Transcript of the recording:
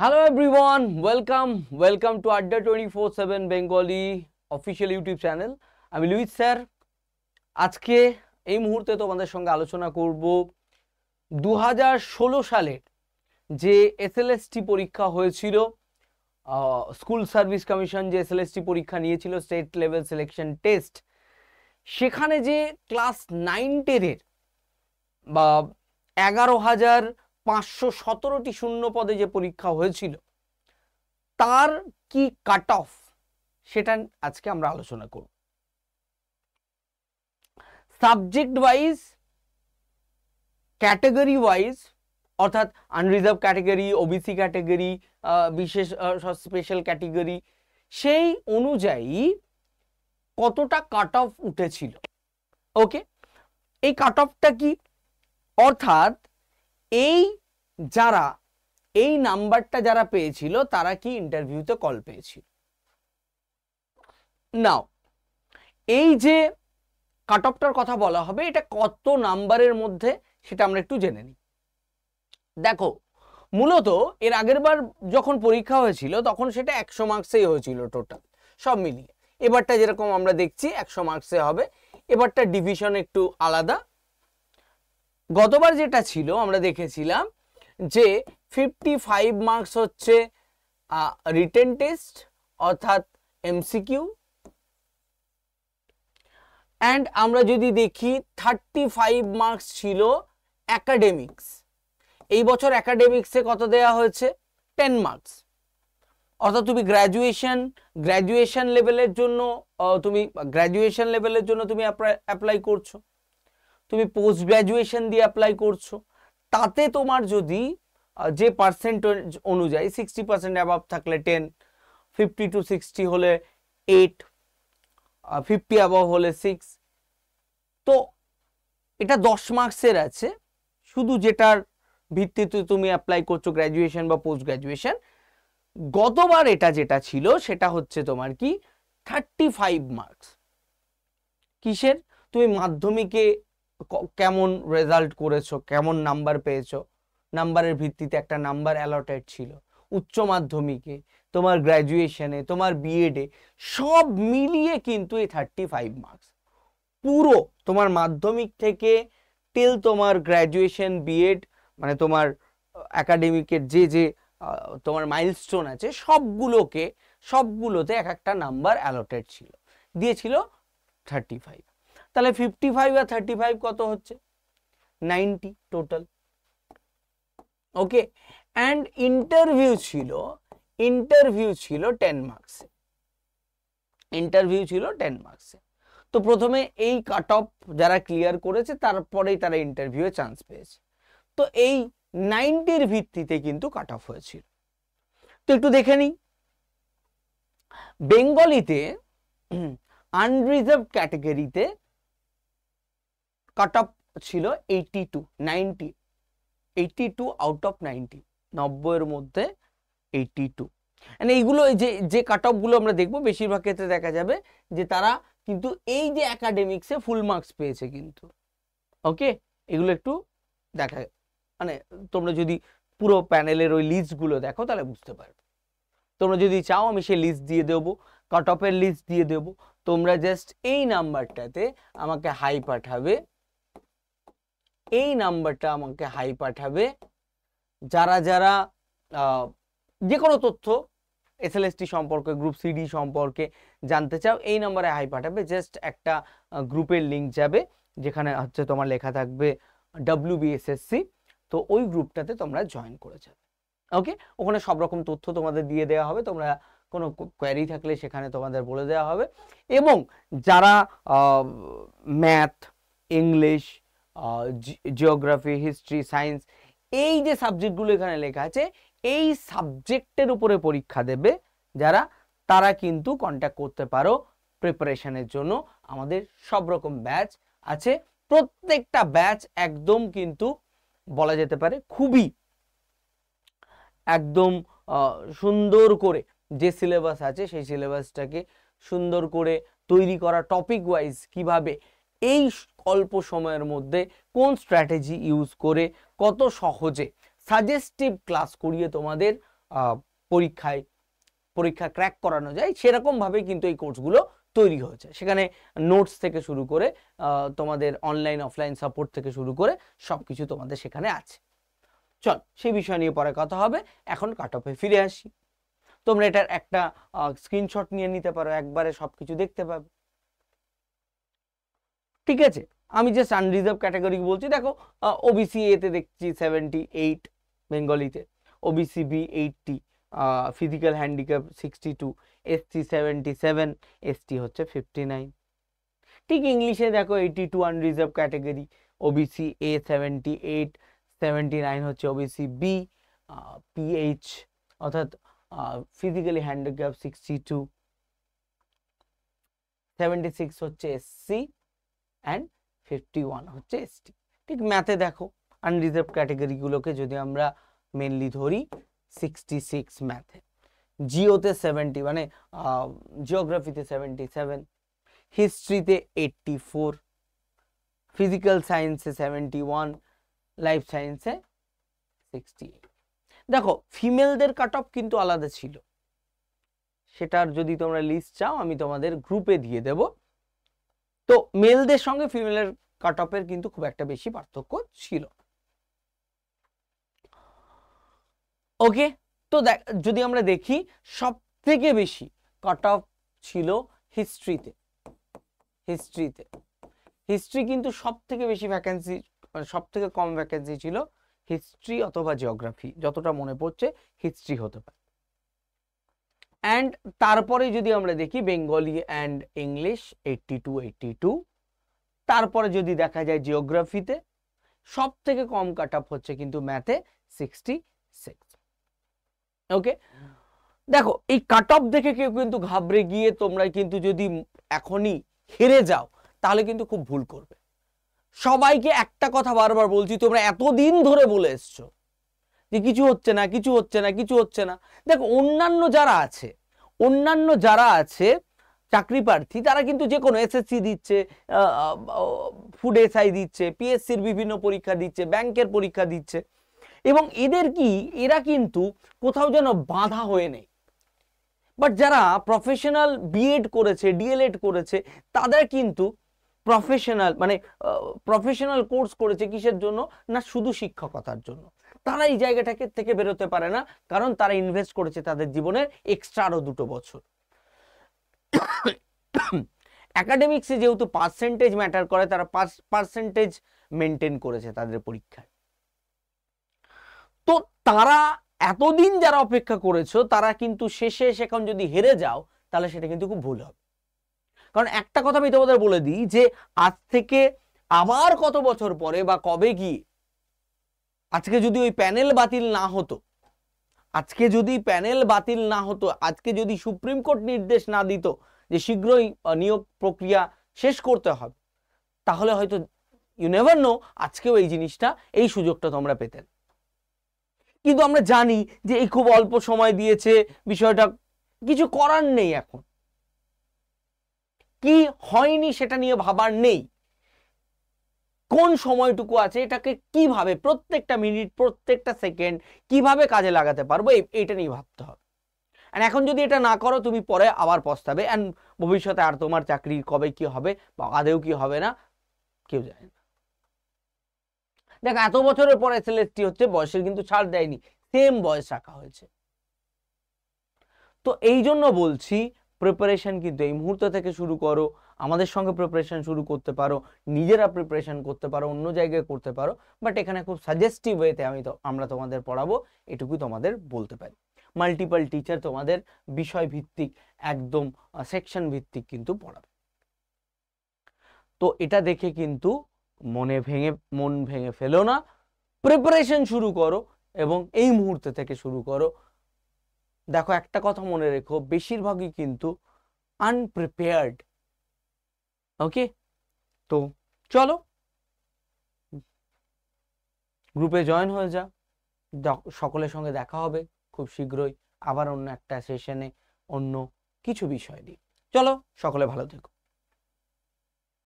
Hello everyone, welcome to Adda 24/7 Bengali official YouTube channel. আমি Luis sir. আজকে এই মুহূর্তে তোমাদের সঙ্গে আলোচনা করব 2016 সালের যে এসএলএসটি পরীক্ষা হয়েছিল, স্কুল সার্ভিস কমিশন যে এসএলএসটি পরীক্ষা নিয়েছিল, স্টেট লেভেল সিলেকশন টেস্ট, সেখানে যে ক্লাস 9-10 বা 11,517টি শূন্য পদে যে পরীক্ষা হয়েছিল তার কি কাট অফ, সেটা আজকে আমরা আলোচনা করব। সাবজেক্ট ওয়াইজ, ক্যাটাগরি ওয়াইজ, অর্থাৎ আনরিজার্ভ ক্যাটাগরি, ওবিসি ক্যাটাগরি, বিশেষ স্পেশাল ক্যাটাগরি, সেই অনুযায়ী কতটা কাট অফ উঠেছিল। ওকে, এই কাট অফটা কি, অর্থাৎ এই যারা এই নাম্বারটা যারা পেয়েছিল তারা কি ইন্টারভিউতে কল পেয়েছিল। নাও এই যে কাট অফটার কথা বলা হবে, এটা কত নাম্বারের মধ্যে সেটা আমরা একটু জেনে নিই। দেখো, মূলত এর আগের বার যখন পরীক্ষা হয়েছিল তখন সেটা 100 মার্কসেই হয়েছিল টোটাল সব মিলিয়ে। এবারটা যেরকম আমরা দেখছি 100 মার্কসে হবে, এবারটা ডিভিশন একটু আলাদা। গতবার যেটা ছিল আমরা দেখেছিলাম যে 55 মার্কস হচ্ছে রিটেন টেস্ট অর্থাৎ এমসিকিউ, অ্যান্ড আমরা যদি দেখি 35 মার্কস ছিল একাডেমিক্স। এই বছর একাডেমিক্সে কত দেয়া হয়েছে? 10 মার্কস। অর্থাৎ তুমি গ্র্যাজুয়েশন লেভেলের জন্য তুমি অ্যাপ্লাই করছো, তুমি পোস্ট গ্র্যাজুয়েশন দিয়ে অ্যাপ্লাই করছো, তাতে তোমার যদি যে পার্সেন্টেজ অনুযায়ী 60% অ্যাবাভ থাকলে 10, 50 to 60 হলে 8, 50 অ্যাবাভ হলে 6, তো এটা 10 মার্কসের আছে শুধু যেটার ভিত্তিতে তুমি অ্যাপ্লাই করছো গ্র্যাজুয়েশন বা পোস্ট গ্র্যাজুয়েশন। গতবার এটা যেটা ছিল সেটা হচ্ছে তোমার কি 35 মার্কস। কিসের? তুমি মাধ্যমিকে কেমন রেজাল্ট করেছো, কেমন নাম্বার পেয়েছো, নাম্বারের ভিত্তিতে একটা নাম্বার অ্যালটেড ছিল। উচ্চ মাধ্যমিকে, তোমার গ্র্যাজুয়েশনে, তোমার বিএডে, সব মিলিয়ে কিন্তু এই 35 মার্কস পুরো তোমার মাধ্যমিক থেকে টিল তোমার গ্র্যাজুয়েশন, বিএড, মানে তোমার একাডেমিকের যে যে তোমার মাইলস্টোন আছে সবগুলোতে এক একটা নাম্বার অ্যালটেড ছিল, দিয়েছিল 35। তাহলে 55 আর 35 কত হচ্ছে? 90 টোটাল। ওকে, অ্যান্ড ইন্টারভিউ ছিল 10 মার্কসে। তো প্রথমে এই কাট অফ যারা ক্লিয়ার করেছে তারপরেই তারা ইন্টারভিউয়ে চান্স পেয়েছে। তো এই 90-র ভিত্তিতে কিন্তু কাট অফ হয়েছিল। তো একটু দেখে নিই। বেঙ্গলিতে আনরিজার্ভ ক্যাটাগরিতে কাট অফ ছিল 82 আউট অফ 90, 90-এর মধ্যে 82। এইগুলো যে কাট অফগুলো আমরা দেখবো বেশিরভাগ ক্ষেত্রে দেখা যাবে যে তারা কিন্তু এই যে একাডেমিক্সে ফুল মার্কস পেয়েছে কিন্তু। ওকে, এগুলো একটু দেখা, মানে তোমরা যদি পুরো প্যানেলের ওই লিস্টগুলো দেখো তাহলে বুঝতে পারবে। তোমরা যদি চাও আমি সেই লিস্ট দিয়ে দেবো, কাট অফের লিস্ট দিয়ে দেবো, তোমরা জাস্ট এই নাম্বারটাতে আমাকে হাই পাঠাবে, এই নাম্বারটা আমাকে হাই পাঠাবে। যারা যারা যে কোনো তথ্য এসএলএসটি সম্পর্কে, গ্রুপ সিডি সম্পর্কে জানতে চাও, এই নাম্বারে হাই পাঠাবে। জাস্ট একটা গ্রুপের লিঙ্ক যাবে যেখানে হচ্ছে তোমার লেখা থাকবে WBSSC, তো ওই গ্রুপটাতে তোমরা জয়েন করে যাবে। ওকে, ওখানে সব রকম তথ্য তোমাদের দিয়ে দেওয়া হবে, তোমরা কোনো কোয়ারি থাকলে সেখানে তোমাদের বলে দেওয়া হবে। এবং যারা math, English, geography, history, science, এই যে সাবজেক্টগুলো এখানে লেখা আছে, এই সাবজেক্টের উপরে পরীক্ষা দেবে যারা, তারা কিন্তু কন্ট্যাক্ট করতে পারো প্রিপারেশনের জন্য। আমাদের সব রকম ব্যাচ আছে, প্রত্যেকটা ব্যাচ একদম কিন্তু বলা যেতে পারে খুবই একদম সুন্দর করে যে সিলেবাস আছে সেই সিলেবাসটাকে সুন্দর করে তৈরি করা, টপিক ওয়াইজ কিভাবে এই অল্প সময়ের মধ্যে কোন স্ট্র্যাটেজি ইউজ করে কত সহজে সাজেস্টিভ ক্লাস করিয়ে তোমাদের পরীক্ষা ক্র্যাক করানো যায়, সেরকম ভাবে কিন্তু এই কোর্সগুলো তৈরি হয়েছে। সেখানে নোটস থেকে শুরু করে তোমাদের অনলাইন অফলাইন সাপোর্ট থেকে শুরু করে সবকিছু তোমাদের সেখানে আছে। চল সেই বিষয় নিয়ে পরে কথা হবে, এখন কাট অফে ফিরে আসি। তোমরা এটার একটা স্ক্রিনশট নিয়ে নিতে পারো, একবারে সবকিছু দেখতে পাবে। ঠিক আছে, আমি জাস্ট আনরিজার্ভ ক্যাটাগরি বলছি। দেখো ওবিসি এ তে দেখছি 78 বেঙ্গলিতে, OBC B 80, physical handicap 62, ST 77, ST হচ্ছে 59। ঠিক ইংলিশে দেখো 82 আনরিজার্ভ ক্যাটাগরি, ওবিসি এ 78, 79 হচ্ছে ওবিসি বি, পিএইচ অর্থাৎ ফিজিক্যালি হ্যান্ডিক্যাপ 62, 76 হচ্ছে এসসি অ্যান্ড 51 হচ্ছে এসটি। ঠিক ম্যাথে দেখো আনরিজার্ভ ক্যাটাগরিগুলোকে যদি আমরা মেনলি ধরি 66 ম্যাথে, জিওতে 70 মানে জিওগ্রাফিতে 77, হিস্ট্রিতে 84, ফিজিক্যাল সায়েন্সে 71, লাইফ সায়েন্সে 68। দেখো ফিমেলদের কাট অফ কিন্তু আলাদা ছিল, সেটার যদি তোমরা লিস্ট চাও আমি তোমাদের গ্রুপে দিয়ে দেব। তো মেলদের সঙ্গে ফিমেলের কাট অফের কিন্তু খুব একটা বেশি পার্থক্য ছিল। ওকে, তো যদি আমরা দেখি সব থেকে বেশি কাট অফ ছিল হিস্ট্রিতে। হিস্ট্রি কিন্তু সব থেকে বেশি ভ্যাকেন্সি, সব থেকে কম ভ্যাকেন্সি ছিল হিস্ট্রি অথবা জিওগ্রাফি, যতটা মনে পড়ছে হিস্ট্রি হতে পারে। অ্যান্ড তারপরে যদি আমরা দেখি বেঙ্গলি অ্যান্ড ইংলিশ 82, তারপরে যদি দেখা যায় জিওগ্রাফিতে সব থেকে কম কাট অফ হচ্ছে কিন্তু ম্যাথে 66। ওকে, দেখো এই কাট অফ দেখে কেউ কিন্তু ঘাবড়ে গিয়ে তোমরা কিন্তু যদি এখনই হেরে যাও তাহলে কিন্তু খুব ভুল করবে। সবাইকে একটা কথা বারবার বলছি, তোমরা এতদিন ধরে বলে এসছো যে কিছু হচ্ছে না, কিছু হচ্ছে না, কিছু হচ্ছে না। দেখো অন্যান্য যারা আছে চাকরি প্রার্থী, তারা কিন্তু যে কোনো এসএসসি দিচ্ছে, ফুড এসআই দিচ্ছে, পিএসসির বিভিন্ন পরীক্ষা দিচ্ছে, ব্যাংকের পরীক্ষা দিচ্ছে, এবং এরা কিন্তু কোথাও যেন বাধা হয়ে নেই। বাট যারা প্রফেশনাল বিএড করেছে, ডিএলএড করেছে, তাদের কিন্তু প্রফেশনাল কোর্স করেছে কিসের জন্য না, শুধু শিক্ষকতার জন্য। তারা এই জায়গাটাকে থেকে বেরোতে পারে না, কারণ তারা ইনভেস্ট করেছে তাদের জীবনের এক্সট্রা আরো 2 বছর। একাডেমিক্সে যেহেতু পার্সেন্টেজ ম্যাটার করে, তারা পার্সেন্টেজ মেনটেন করেছে তাদের পরীক্ষায়। তো তারা এতদিন যারা অপেক্ষা করেছো, তারা কিন্তু শেষে এখন যদি হেরে যাও তাহলে সেটা কিন্তু খুব ভুল হবে। কারণ একটা কথা আমি তোমাদের বলে দিই যে আজ থেকে আবার কত বছর পরে বা কবে গিয়ে, আজকে যদি ওই প্যানেল বাতিল না হতো, আজকে যদি সুপ্রিম কোর্ট নির্দেশ না দিত যে শীঘ্রই নিয়োগ প্রক্রিয়া শেষ করতে হবে, তাহলে হয়তো ইউ নেভার নো আজকেও এই জিনিসটা, এই সুযোগটা তোমরা পেতেন। কিন্তু আমরা জানি যে এই খুব অল্প সময় দিয়েছে, বিষয়টা কিছু করার নেই। এখন কি হয়নি সেটা নিয়ে ভাবার নেই, কোন সময়টুকু আছে এটাকে কিভাবে প্রত্যেকটা মিনিট প্রত্যেকটা সেকেন্ড কিভাবে কাজে লাগাতে পারবো এটা নিয়ে ভাবতে হবে। আর এখন যদি এটা না করো তুমি পরে আবার পস্তাবে, এন্ড ভবিষ্যতে আর তোমার চাকরি কবে কি হবে বা আদেও কি হবে না কেউ জানে না। দেখো এত বছরের পরে এসএলএসটি হচ্ছে, বয়সের কিন্তু ছাড় দেয়নি, সেম বয়স রাখা হয়েছে। তো এই জন্য বলছি প্রিপারেশন কিন্তু এই মুহূর্ত থেকে শুরু করো, আমাদের সঙ্গে প্রিপারেশন শুরু করতে পারো, নিজেরা প্রিপারেশন করতে পারো, অন্য জায়গায় করতে পারো, বাট এখানে খুব সাজেস্টিভ ওয়েতে আমরা তোমাদের পড়াবো, এটুকুই তোমাদের বলতে পারি। মাল্টিপল টিচার তোমাদের বিষয় ভিত্তিক, একদম সেকশন ভিত্তিক কিন্তু পড়াবে। তো এটা দেখে কিন্তু মন ভেঙে ফেলো না, প্রিপারেশন শুরু করো এবং এই মুহূর্তে থেকে শুরু করো। দেখো একটা কথা মনে রেখো, বেশিরভাগই কিন্তু আনপ্রিপেয়ার্ড। ওকে, তো চলো গ্রুপে জয়েন হয়ে যা, সকলের সঙ্গে দেখা হবে খুব শীঘ্রই আবার অন্য একটা সেশনে অন্য কিছু বিষয় নিয়ে। চলো সকলে ভালো থেকো।